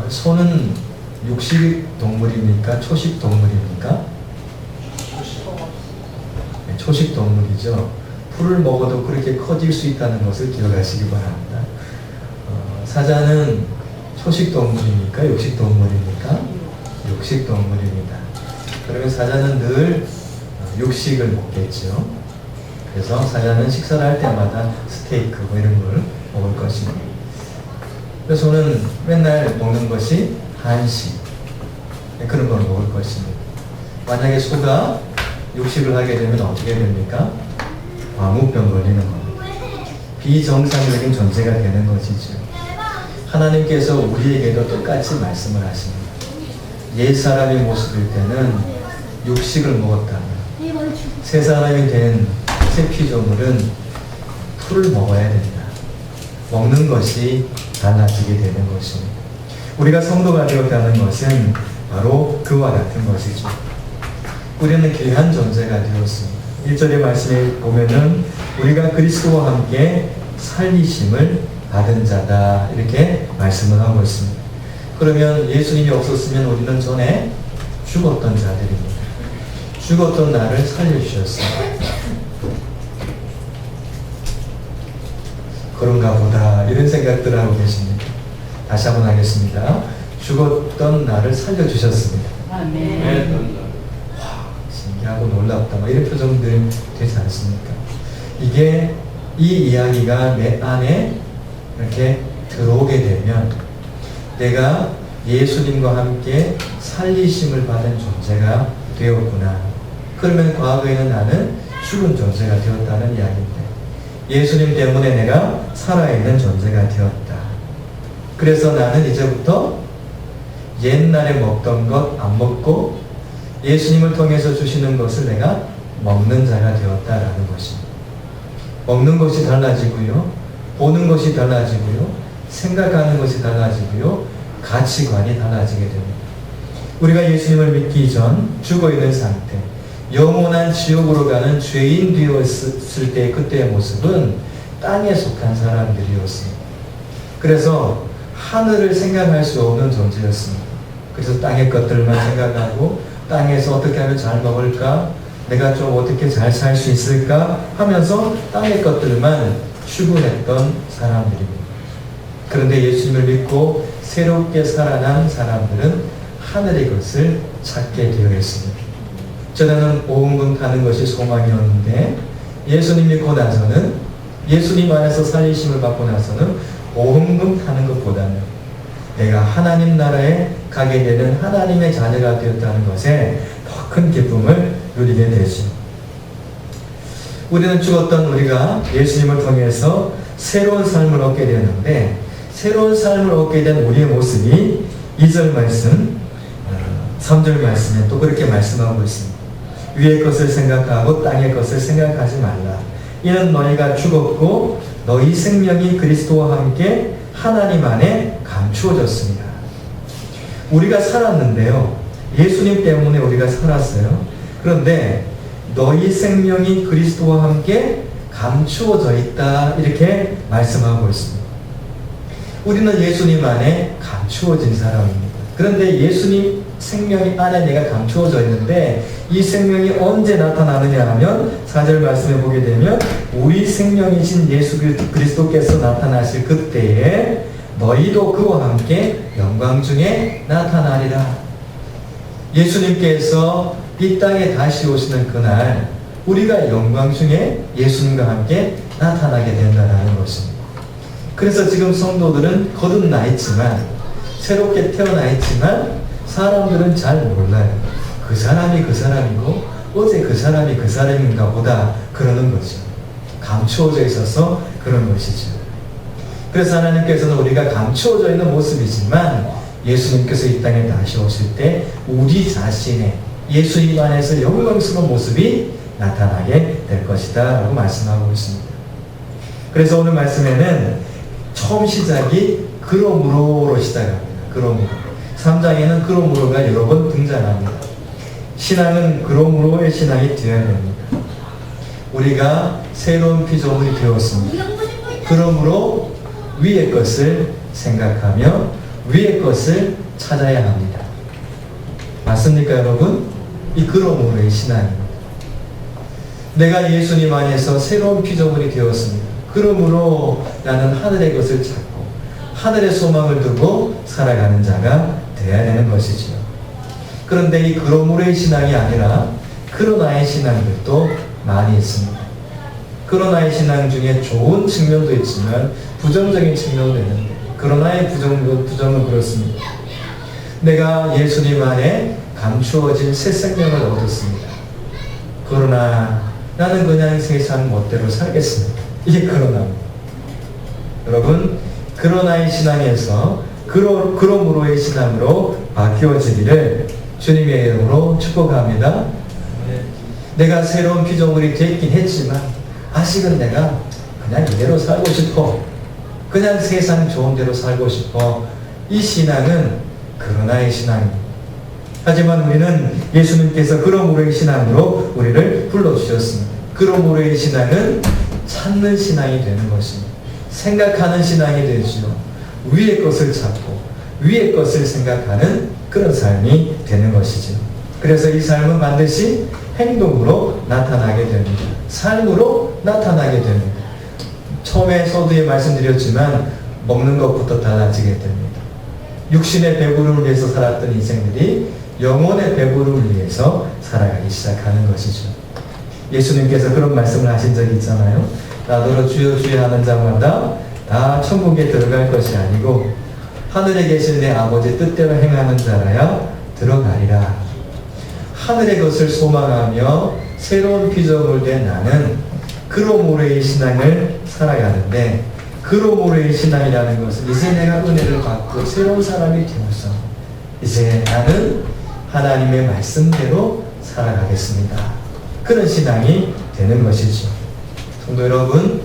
소는 육식 동물입니까? 초식 동물입니까? 네, 초식 동물이죠. 풀을 먹어도 그렇게 커질 수 있다는 것을 기억하시기 바랍니다. 사자는 초식 동물입니까? 육식 동물입니까? 육식 동물입니다. 그러면 사자는 늘 육식을 먹겠죠. 그래서 사자는 식사를 할 때마다 스테이크 뭐 이런 걸 먹을 것입니다. 그래서 소는 맨날 먹는 것이 한식, 그런 걸 먹을 것입니다. 만약에 소가 육식을 하게 되면 어떻게 됩니까? 광우병 걸리는 겁니다. 비정상적인 존재가 되는 것이죠. 하나님께서 우리에게도 똑같이 말씀을 하십니다. 옛사람의 모습일 때는 육식을 먹었다면 새 사람이 된 새 피조물은 풀을 먹어야 된다. 먹는 것이 달라지게 되는 것입니다. 우리가 성도가 되었다는 것은 바로 그와 같은 것이죠. 우리는 귀한 존재가 되었습니다. 1절의 말씀에 보면은 우리가 그리스도와 함께 살리심을 받은 자다 이렇게 말씀을 하고 있습니다. 그러면 예수님이 없었으면 우리는 전에 죽었던 자들입니다. 죽었던 나를 살려주셨습니다. 그런가 보다 이런 생각들을 하고 계십니다. 다시 한번 하겠습니다. 죽었던 나를 살려주셨습니다. 아멘. 와, 신기하고 놀랍다 이런 표정들 되지 않습니까? 이게 이 이야기가 내 안에 이렇게 들어오게 되면 내가 예수님과 함께 살리심을 받은 존재가 되었구나. 그러면 과거에는 나는 죽은 존재가 되었다는 이야기입니다. 예수님 때문에 내가 살아있는 존재가 되었다. 그래서 나는 이제부터 옛날에 먹던 것 안 먹고 예수님을 통해서 주시는 것을 내가 먹는 자가 되었다라는 것입니다. 먹는 것이 달라지고요. 보는 것이 달라지고요. 생각하는 것이 달라지고요. 가치관이 달라지게 됩니다. 우리가 예수님을 믿기 전 죽어있는 상태, 영원한 지옥으로 가는 죄인 되었을 때 그때의 모습은 땅에 속한 사람들이었습니다. 그래서 하늘을 생각할 수 없는 존재였습니다. 그래서 땅의 것들만 생각하고 땅에서 어떻게 하면 잘 먹을까? 내가 좀 어떻게 잘 살 수 있을까? 하면서 땅의 것들만 추구했던 사람들입니다. 그런데 예수님을 믿고 새롭게 살아난 사람들은 하늘의 것을 찾게 되었습니다. 전에는 오은금 타는 것이 소망이었는데 예수님 믿고 나서는 예수님 안에서 살리심을 받고 나서는 오은금 타는 것보다는 내가 하나님 나라에 가게 되는 하나님의 자녀가 되었다는 것에 더 큰 기쁨을 누리게 되죠. 우리는 죽었던 우리가 예수님을 통해서 새로운 삶을 얻게 되는데 새로운 삶을 얻게 된 우리의 모습이 2절 말씀, 3절 말씀에 또 그렇게 말씀하고 있습니다. 위의 것을 생각하고 땅의 것을 생각하지 말라. 이는 너희가 죽었고 너희 생명이 그리스도와 함께 하나님 안에 감추어졌습니다. 우리가 살았는데요. 예수님 때문에 우리가 살았어요. 그런데 너희 생명이 그리스도와 함께 감추어져 있다 이렇게 말씀하고 있습니다. 우리는 예수님 안에 감추어진 사람입니다. 그런데 예수님 생명이 안에 내가 감추어져 있는데 이 생명이 언제 나타나느냐 하면 4절 말씀에 보게 되면 우리 생명이신 예수 그리스도께서 나타나실 그때에 너희도 그와 함께 영광 중에 나타나리라. 예수님께서 이 땅에 다시 오시는 그날 우리가 영광 중에 예수님과 함께 나타나게 된다는 것입니다. 그래서 지금 성도들은 거듭나 있지만 새롭게 태어나 있지만 사람들은 잘 몰라요. 그 사람이 그 사람이고 어제 그 사람이 그 사람인가 보다 그러는 거죠. 감추어져 있어서 그런 것이죠. 그래서 하나님께서는 우리가 감추어져 있는 모습이지만 예수님께서 이 땅에 다시 오실 때 우리 자신의 예수님 안에서 영광스러운 모습이 나타나게 될 것이다 라고 말씀하고 있습니다. 그래서 오늘 말씀에는 처음 시작이 그러므로로 시작합니다. 그러므로 3장에는 그러므로가 여러 번 등장합니다. 신앙은 그러므로의 신앙이 되어야 됩니다. 우리가 새로운 피조물이 되었습니다. 그러므로 위의 것을 생각하며 위의 것을 찾아야 합니다. 맞습니까, 여러분? 이 그러므로의 신앙입니다. 내가 예수님 안에서 새로운 피조물이 되었습니다. 그러므로 나는 하늘의 것을 찾고 하늘의 소망을 두고 살아가는 자가 되어야 되는 것이죠. 그런데 이 그러므로의 신앙이 아니라 그러나의 신앙들도 많이 있습니다. 그러나의 신앙 중에 좋은 측면도 있지만 부정적인 측면도 있는데, 그러나의 부정은 그렇습니다. 내가 예수님 안에 감추어진 새 생명을 얻었습니다. 그러나 나는 그냥 세상 멋대로 살겠습니다. 이게 그러나입니다. 여러분, 그러나의 신앙에서 그러므로의 신앙으로 바뀌어지기를 주님의 이름으로 축복합니다. 내가 새로운 피조물이 됐긴 했지만 아직은 내가 그냥 이대로 살고 싶어. 그냥 세상 좋은 대로 살고 싶어. 이 신앙은 그러나의 신앙입니다. 하지만 우리는 예수님께서 그러므로의 신앙으로 우리를 불러주셨습니다. 그러므로의 신앙은 찾는 신앙이 되는 것입니다. 생각하는 신앙이 되죠. 위의 것을 찾고 위의 것을 생각하는 그런 삶이 되는 것이죠. 그래서 이 삶은 반드시 행동으로 나타나게 됩니다. 삶으로 나타나게 됩니다. 처음에 서두에 말씀드렸지만 먹는 것부터 달라지게 됩니다. 육신의 배부름을 위해서 살았던 인생들이 영혼의 배부름을 위해서 살아가기 시작하는 것이죠. 예수님께서 그런 말씀을 하신 적이 있잖아요. 나더러 주여 주여 하는 자마다 다 천국에 들어갈 것이 아니고 하늘에 계신 내 아버지 뜻대로 행하는 자라야 들어가리라. 하늘의 것을 소망하며 새로운 피조물 된 나는 그러므로의 신앙을 살아가는데, 그러므로의 신앙이라는 것은 이제 내가 은혜를 받고 새로운 사람이 되어서 이제 나는 하나님의 말씀대로 살아가겠습니다. 그런 신앙이 되는 것이죠. 성도 여러분,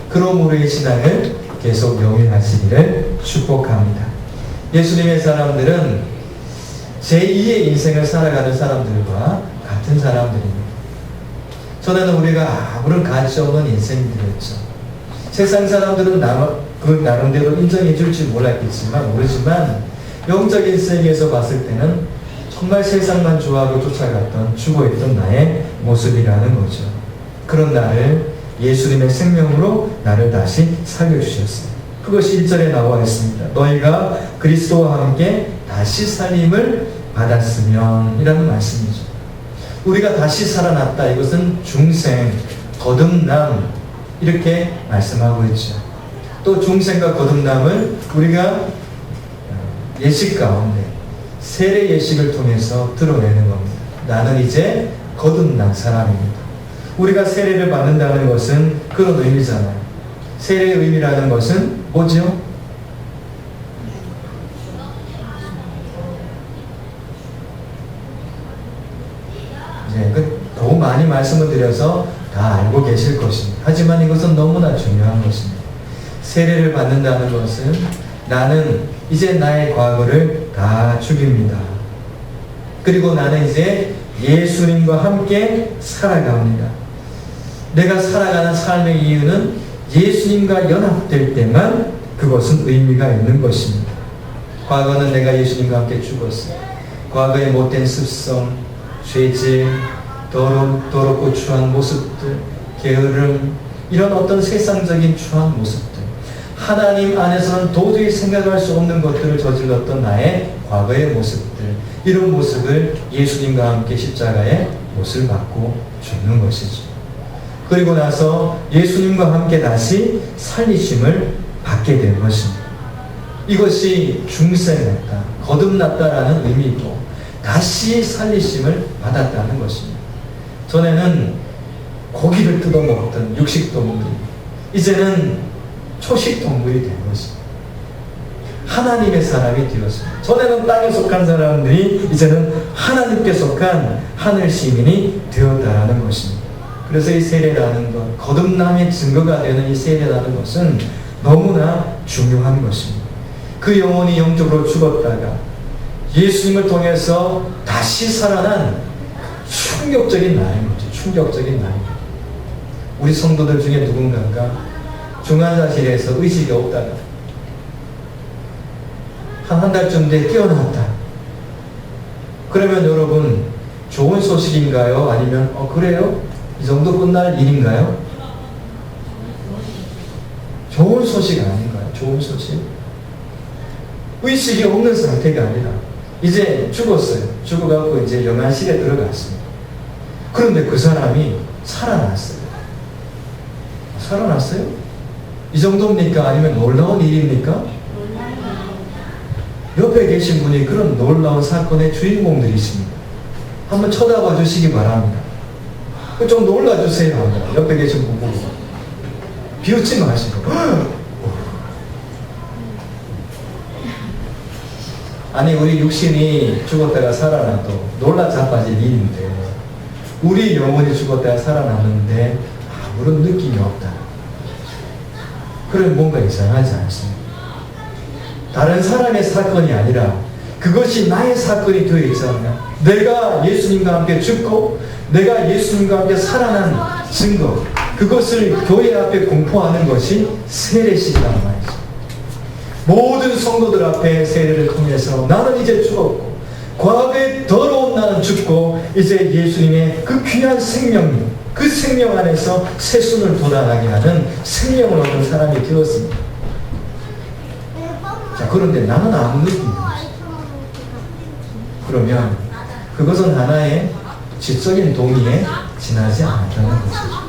그러므로의 신앙을 계속 영위하시기를 축복합니다. 예수님의 사람들은 제2의 인생을 살아가는 사람들과 같은 사람들입니다. 전에는 우리가 아무런 가치 없는 인생들이었죠. 세상 사람들은 그 나름대로 인정해 줄지 모르지만 영적인 세계에서 봤을 때는 정말 세상만 좋아하고 쫓아갔던 죽어있던 나의 모습이라는 거죠. 그런 나를 예수님의 생명으로 나를 다시 살려주셨어요. 그것이 1절에 나와 있습니다. 너희가 그리스도와 함께 다시 살림을 받았으면 이라는 말씀이죠. 우리가 다시 살아났다. 이것은 중생, 거듭남 이렇게 말씀하고 있죠. 또 중생과 거듭남을 우리가 예식 가운데 세례 예식을 통해서 드러내는 겁니다. 나는 이제 거듭난 사람입니다. 우리가 세례를 받는다는 것은 그런 의미잖아요. 세례의 의미라는 것은 뭐죠? 더 많이 말씀을 드려서 다 알고 계실 것입니다. 하지만 이것은 너무나 중요한 것입니다. 세례를 받는다는 것은 나는 이제 나의 과거를 다 죽입니다. 그리고 나는 이제 예수님과 함께 살아갑니다. 내가 살아가는 삶의 이유는 예수님과 연합될 때만 그것은 의미가 있는 것입니다. 과거는 내가 예수님과 함께 죽었어요. 과거의 못된 습성, 죄질, 더럽고 추한 모습들, 게으름, 이런 어떤 세상적인 추한 모습들, 하나님 안에서는 도저히 생각할 수 없는 것들을 저질렀던 나의 과거의 모습들, 이런 모습을 예수님과 함께 십자가에 못을 받고 죽는 것이죠. 그리고 나서 예수님과 함께 다시 살리심을 받게 된 것입니다. 이것이 중생했다, 거듭났다라는 의미이고 다시 살리심을 받았다는 것입니다. 전에는 고기를 뜯어먹었던 육식동물이 이제는 초식동물이 된 것입니다. 하나님의 사람이 되었습니다. 전에는 땅에 속한 사람들이 이제는 하나님께 속한 하늘 시민이 되었다라는 것입니다. 그래서 이 세례라는 것, 거듭남의 증거가 되는 이 세례라는 것은 너무나 중요한 것입니다. 그 영혼이 영적으로 죽었다가 예수님을 통해서 다시 살아난 충격적인 날인 거죠. 충격적인 날. 우리 성도들 중에 누군가가 중환자실에서 의식이 없다가 한 달쯤 돼 깨어났다. 그러면 여러분 좋은 소식인가요? 아니면 그래요? 이 정도 끝날 일인가요? 좋은 소식 아닌가요? 좋은 소식. 의식이 없는 상태가 아니라 이제 죽었어요. 죽어갖고 이제 영안실에 들어갔습니다. 그런데 그 사람이 살아났어요. 살아났어요? 이 정도입니까? 아니면 놀라운 일입니까? 옆에 계신 분이 그런 놀라운 사건의 주인공들이십니다. 한번 쳐다봐 주시기 바랍니다. 좀 놀라주세요. 옆에 계신 분 보고. 비웃지 마시고. 아니 우리 육신이 죽었다가 살아나도 놀라 자빠질 일인데 우리 영혼이 죽었다가 살아났는데 아무런 느낌이 없다. 그럼 뭔가 이상하지 않습니까? 다른 사람의 사건이 아니라 그것이 나의 사건이 되어 있잖아요. 내가 예수님과 함께 죽고 내가 예수님과 함께 살아난 증거, 그것을 교회 앞에 공포하는 것이 세례식이란 말이죠. 모든 성도들 앞에 세례를 통해서 나는 이제 죽었고 과거의 더러운 나는 죽고 이제 예수님의 그 귀한 생명, 그 생명 안에서 새순을 돋아나게 하는 생명을 얻은 사람이 되었습니다. 자, 그런데 나는 아무 느낌이 없어. 그러면 그것은 하나의 지적인 동의에 지나지 않았다는 것이죠.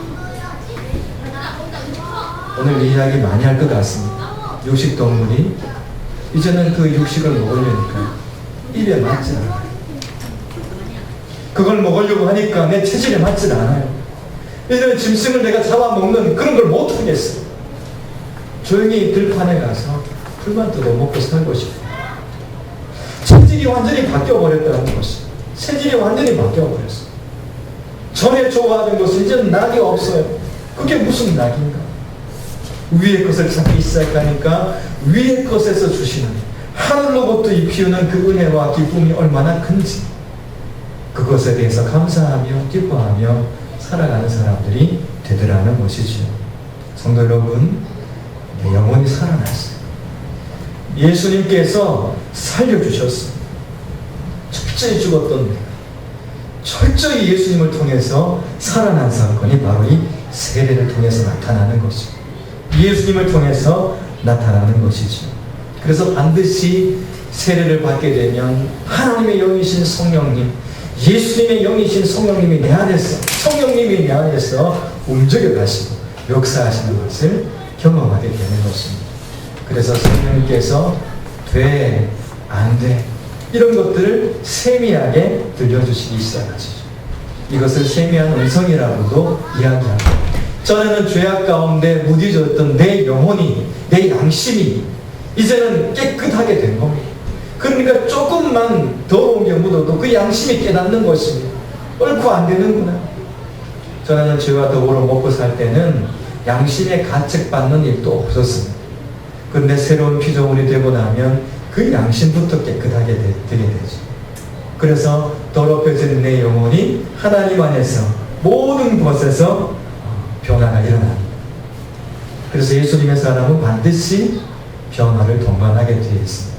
오늘 이 이야기 많이 할 것 같습니다. 육식동물이 이제는 그 육식을 먹으려니까 입에 맞지 않아요. 그걸 먹으려고 하니까 내 체질에 맞지 않아요. 이제는 짐승을 내가 잡아먹는 그런 걸 못하겠어요. 조용히 들판에 가서 풀만 뜯어먹고 살고 싶어요. 체질이 완전히 바뀌어버렸다는 것이. 체질이 완전히 바뀌어버렸어요. 전에 좋아하던 것은 이제는 낙이 없어요. 그게 무슨 낙인가? 위의 것을 찾기 시작하니까 위의 것에서 주시는 하늘로부터 입히우는 그 은혜와 기쁨이 얼마나 큰지 그것에 대해서 감사하며 기뻐하며 살아가는 사람들이 되더라는 것이죠. 성도 여러분, 내 영혼이 살아났어요. 예수님께서 살려주셨습니다. 철저히 죽었던 내가 철저히 예수님을 통해서 살아난 사건이 바로 이 세례를 통해서 나타나는 것입니다. 예수님을 통해서 나타나는 것이죠. 그래서 반드시 세례를 받게 되면 하나님의 영이신 성령님, 예수님의 영이신 성령님이 내 안에서, 성령님이 내 안에서 움직여 가시고 역사하시는 것을 경험하게 되는 것입니다. 그래서 성령님께서 돼, 안 돼, 이런 것들을 세미하게 들려주시기 시작하시죠. 이것을 세미한 음성이라고도 이야기합니다. 전에는 죄악 가운데 무디졌던 내 영혼이, 내 양심이 이제는 깨끗하게 된 겁니다. 그러니까 조금만 더러운 게 묻어도 그 양심이 깨닫는 것입니다. 옳고 안 되는구나. 전에는 죄와 더불어 먹고 살 때는 양심에 가책받는 일도 없었습니다. 그런데 새로운 피조물이 되고 나면 그 양심부터 깨끗하게 되게 되죠. 그래서 더럽혀진 내 영혼이 하나님 안에서 모든 것에서 변화가 일어납니다. 그래서 예수님의 사람은 반드시 변화를 동반하게 되어 있습니다.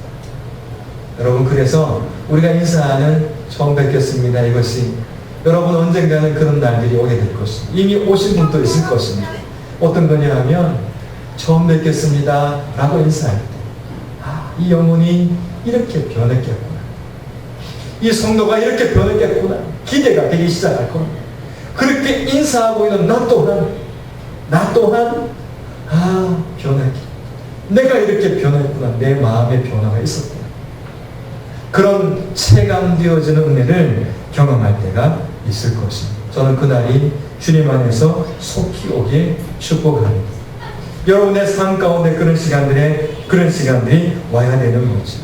여러분, 그래서 우리가 인사하는 처음 뵙겠습니다 이것이 여러분 언젠가는 그런 날들이 오게 될 것입니다. 이미 오신 분도 있을 것입니다. 어떤 거냐 하면 처음 뵙겠습니다 라고 인사할 때 이 영혼이 이렇게 변했겠구나, 이 성도가 이렇게 변했겠구나 기대가 되기 시작할 겁니다. 그렇게 인사하고 있는 나 또한 변했기, 내가 이렇게 변했구나, 내 마음의 변화가 있었구나, 그런 체감되어지는 은혜를 경험할 때가 있을 것입니다. 저는 그날이 주님 안에서 속히 오길 축복합니다. 여러분의 삶 가운데 그런 시간들이 와야 되는 거죠.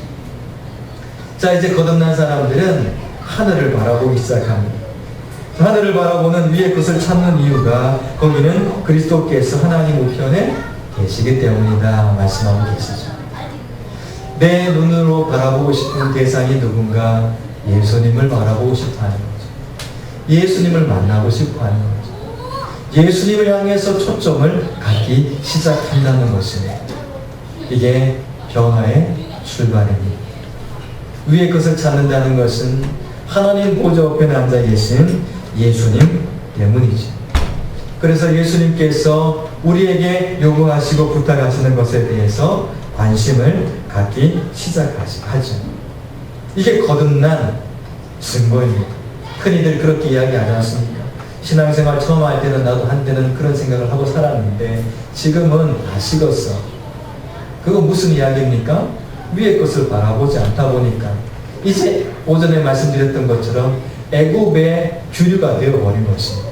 자, 이제 거듭난 사람들은 하늘을 바라보기 시작합니다. 하늘을 바라보는 위의 것을 찾는 이유가 거기는 그리스도께서 하나님 우편에 계시기 때문이다 말씀하고 계시죠. 내 눈으로 바라보고 싶은 대상이 누군가? 예수님을 바라보고 싶어 하는 거죠. 예수님을 만나고 싶어 하는 거죠. 예수님을 향해서 초점을 갖기 시작한다는 것입니다. 이게 변화의 출발입니다. 위의 것을 찾는다는 것은 하나님 보좌 옆에 앉아 계신 예수님 때문이지. 그래서 예수님께서 우리에게 요구하시고 부탁하시는 것에 대해서 관심을 갖기 시작하죠. 이게 거듭난 증거입니다. 흔히들 그렇게 이야기하지 않습니까? 신앙생활 처음 할 때는 나도 한때는 그런 생각을 하고 살았는데 지금은 다 식었어. 그거 무슨 이야기입니까? 위의 것을 바라보지 않다 보니까 이제 오전에 말씀드렸던 것처럼 애굽의 주류가 되어버린 것입니다.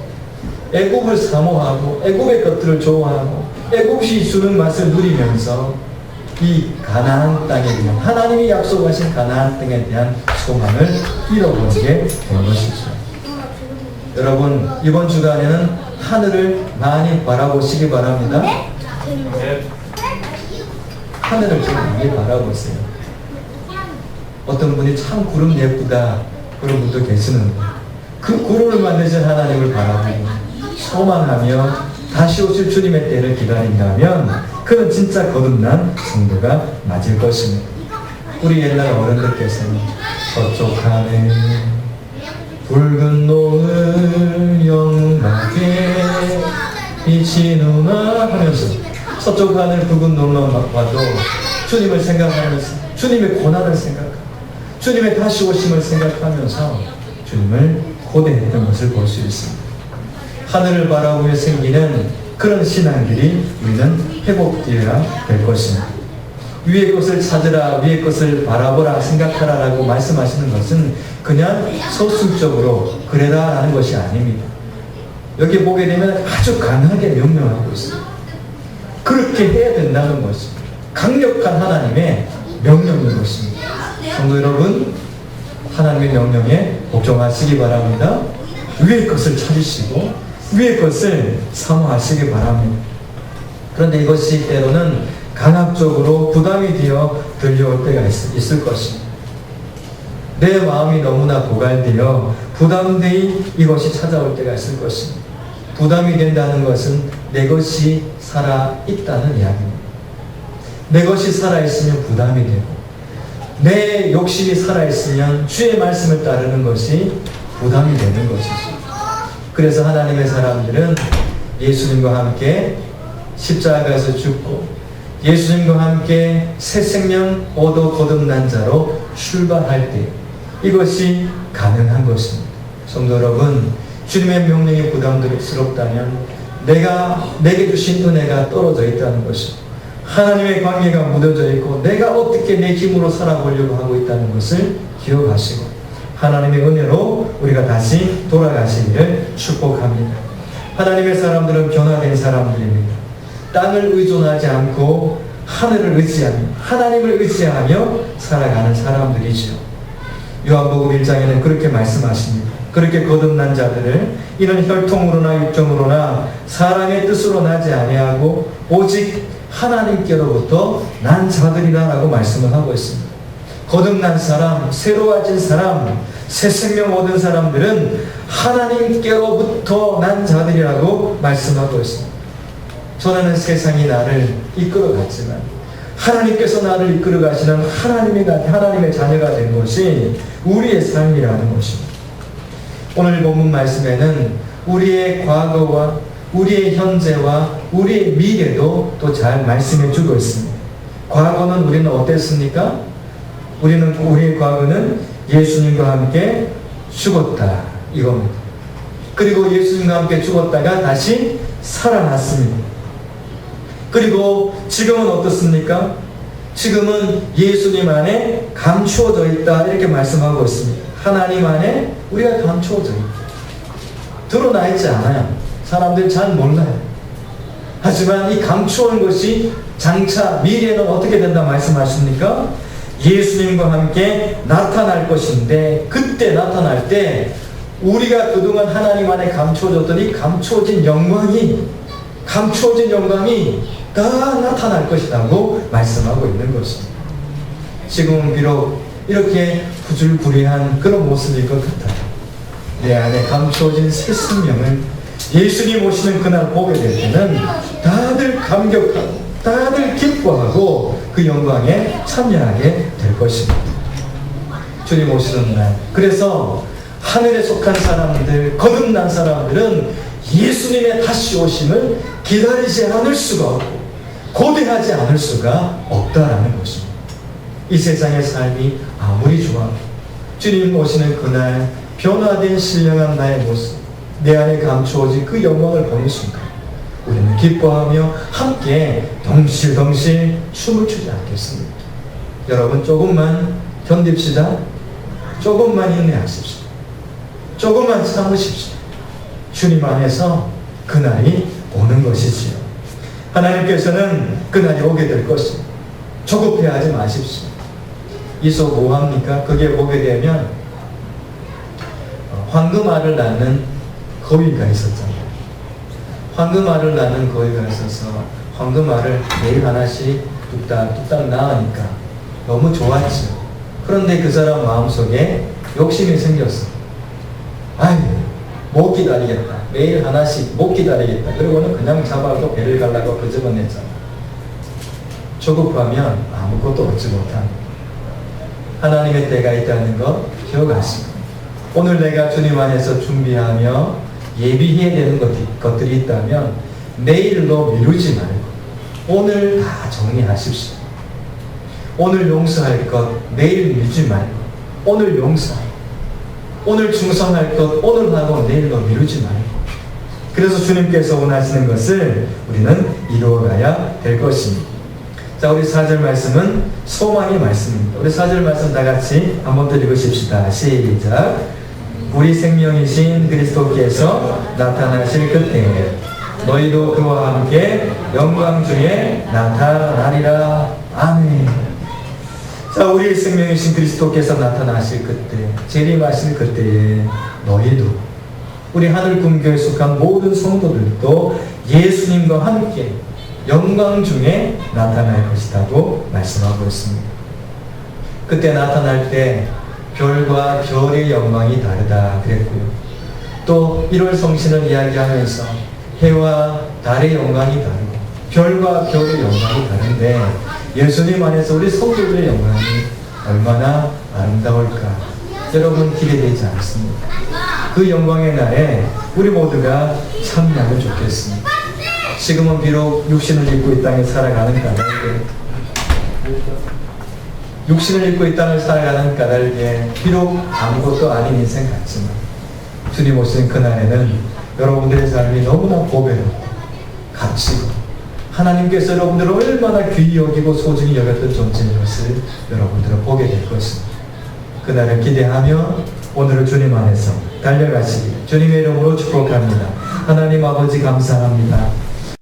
애굽을 사모하고 애굽의 것들을 좋아하고 애굽이 주는 맛을 누리면서 이 가나안 땅에 대한 하나님이 약속하신 가나안 땅에 대한 소망을 잃어버리게 된 것이죠. 여러분 이번 주간에는 하늘을 많이 바라보시기 바랍니다. 하늘을 좀 많이 바라보세요. 어떤 분이 참 구름 예쁘다 그런 분도 계시는데 그 구름을 만드신 하나님을 바라보고 소망하며 다시 오실 주님의 때를 기다린다면 그는 진짜 거듭난 성도가 맞을 것입니다. 우리 옛날 어른들께서는 서쪽 하늘 붉은 노을 영막에 비치누나 하면서 서쪽 하늘 붉은 노을만 봐도 주님을 생각하면서 주님의 고난을 생각하고 주님의 다시 오심을 생각하면서 주님을 고대했던 것을 볼 수 있습니다. 하늘을 바라보며 생기는 그런 신앙들이 우리는 회복되어야 될 것입니다. 위의 것을 찾으라, 위의 것을 바라보라, 생각하라 라고 말씀하시는 것은 그냥 소승적으로 그래라 라는 것이 아닙니다. 여기 보게 되면 아주 강하게 명령하고 있습니다. 그렇게 해야 된다는 것이 강력한 하나님의 명령인 것입니다. 성도 여러분, 하나님의 명령에 복종하시기 바랍니다. 위의 것을 찾으시고 위의 것을 사모하시기 바랍니다. 그런데 이것이 때로는 강압적으로 부담이 되어 들려올 때가 있을 것입니다. 내 마음이 너무나 고갈되어 부담되이 이것이 찾아올 때가 있을 것입니다. 부담이 된다는 것은 내 것이 살아있다는 이야기입니다. 내 것이 살아있으면 부담이 되고 내 욕심이 살아있으면 주의 말씀을 따르는 것이 부담이 되는 것이죠. 그래서 하나님의 사람들은 예수님과 함께 십자가에서 죽고 예수님과 함께 새 생명 얻어 거듭난 자로 출발할 때 이것이 가능한 것입니다. 성도 여러분, 주님의 명령이 부담스럽다면 내게 주신 은혜가 떨어져 있다는 것입니다. 하나님의 관계가 무뎌져 있고 내가 어떻게 내 힘으로 살아보려고 하고 있다는 것을 기억하시고 하나님의 은혜로 우리가 다시 돌아가시기를 축복합니다. 하나님의 사람들은 변화된 사람들입니다. 땅을 의존하지 않고 하늘을 의지하며 하나님을 의지하며 살아가는 사람들이죠. 요한복음 1장에는 그렇게 말씀하십니다. 그렇게 거듭난 자들을 이는 혈통으로나 육정으로나 사람의 뜻으로 나지 아니하고 오직 하나님께로부터 난 자들이다 라고 말씀을 하고 있습니다. 거듭난 사람, 새로워진 사람, 새 생명 얻은 사람들은 하나님께로부터 난 자들이라고 말씀하고 있습니다. 전에는 세상이 나를 이끌어갔지만 하나님께서 나를 이끌어가시는 하나님의 자녀가 된 것이 우리의 삶이라는 것입니다. 오늘 본문 말씀에는 우리의 과거와 우리의 현재와 우리의 미래도 또 잘 말씀해 주고 있습니다. 과거는 우리는 어땠습니까? 우리의 과거는 예수님과 함께 죽었다 이겁니다. 그리고 예수님과 함께 죽었다가 다시 살아났습니다. 그리고 지금은 어떻습니까? 지금은 예수님 안에 감추어져 있다 이렇게 말씀하고 있습니다. 하나님 안에 우리가 감추어져 있다. 드러나 있지 않아요. 사람들 잘 몰라요. 하지만 이 감추어온 것이 장차 미래는 어떻게 된다 말씀하십니까? 예수님과 함께 나타날 것인데 그때 나타날 때 우리가 그동안 하나님 안에 감추어졌던 이 감추어진 영광이 다 나타날 것이라고 말씀하고 있는 것입니다. 지금은 비록 이렇게 부줄부리한 그런 모습일 것 같아요. 내 안에 감추어진 새 생명을 예수님 오시는 그날 보게 될 때는 다들 감격하고 다들 기뻐하고 그 영광에 참여하게 될 것입니다. 주님 오시는 날. 그래서 하늘에 속한 사람들, 거듭난 사람들은 예수님의 다시 오심을 기다리지 않을 수가 없고 고대하지 않을 수가 없다라는 것입니다. 이 세상의 삶이 아무리 좋아 주님 오시는 그날 변화된 신령한 나의 모습, 내 안에 감추어진 그 영광을 보는 순간 우리는 기뻐하며 함께 덩실덩실 춤을 추지 않겠습니까? 여러분 조금만 견딥시다. 조금만 인내하십시오. 조금만 참으십시오. 주님 안에서 그날이 오는 것이지요. 하나님께서는 그날이 오게 될 것입니다. 조급해하지 마십시오. 이소 뭐합니까? 그게 오게 되면 황금알을 낳는 거위가 있었잖아요. 황금알을 낳는 거위가 있어서 황금알을 매일 하나씩 뚝딱뚝딱 낳으니까 너무 좋았죠. 그런데 그 사람 마음속에 욕심이 생겼어. 아이, 못 기다리겠다. 매일 하나씩 못 기다리겠다. 그러고는 그냥 잡아도 배를 갈라고 끄집어냈잖아. 조급하면 아무것도 얻지 못합니다. 하나님의 때가 있다는 거 기억하시고 오늘 내가 주님 안에서 준비하며 예비해야 되는 것들이 있다면 내일로 미루지 말고 오늘 다 정리하십시오. 오늘 용서할 것 내일 미루지 말고 오늘 용서하고 오늘 충성할 것 오늘 하고 내일로 미루지 말고 그래서 주님께서 원하시는 것을 우리는 이루어가야 될 것입니다. 자, 우리 4절 말씀은 소망의 말씀입니다. 우리 4절 말씀 다 같이 한번 더 읽으십시다. 시작. 우리 생명이신 그리스도께서 나타나실 그때 너희도 그와 함께 영광 중에 나타나리라. 아멘. 자, 우리 생명이신 그리스도께서 나타나실 그때, 재림하실 그때에 너희도 우리 하늘꿈교에 속한 모든 성도들도 예수님과 함께 영광 중에 나타날 것이라고 말씀하고 있습니다. 그때 나타날 때 별과 별의 영광이 다르다 그랬고요. 또 1월 성신을 이야기하면서 해와 달의 영광이 다르고 별과 별의 영광이 다른데 예수님 안에서 우리 성도들의 영광이 얼마나 아름다울까 여러분 기대되지 않습니까? 그 영광의 날에 우리 모두가 참여하면 좋겠습니다. 지금은 비록 육신을 입고 이 땅에 살아가는 까닭에 육신을 입고 이 땅을 살아가는 까닭에 비록 아무것도 아닌 인생 같지만 주님 오신 그날에는 여러분들의 삶이 너무나 보배롭고 값지고 하나님께서 여러분들을 얼마나 귀히 여기고 소중히 여겼던 존재인 것을 여러분들은 보게 될 것입니다. 그날을 기대하며 오늘은 주님 안에서 달려가시길 주님의 이름으로 축복합니다. 하나님 아버지 감사합니다.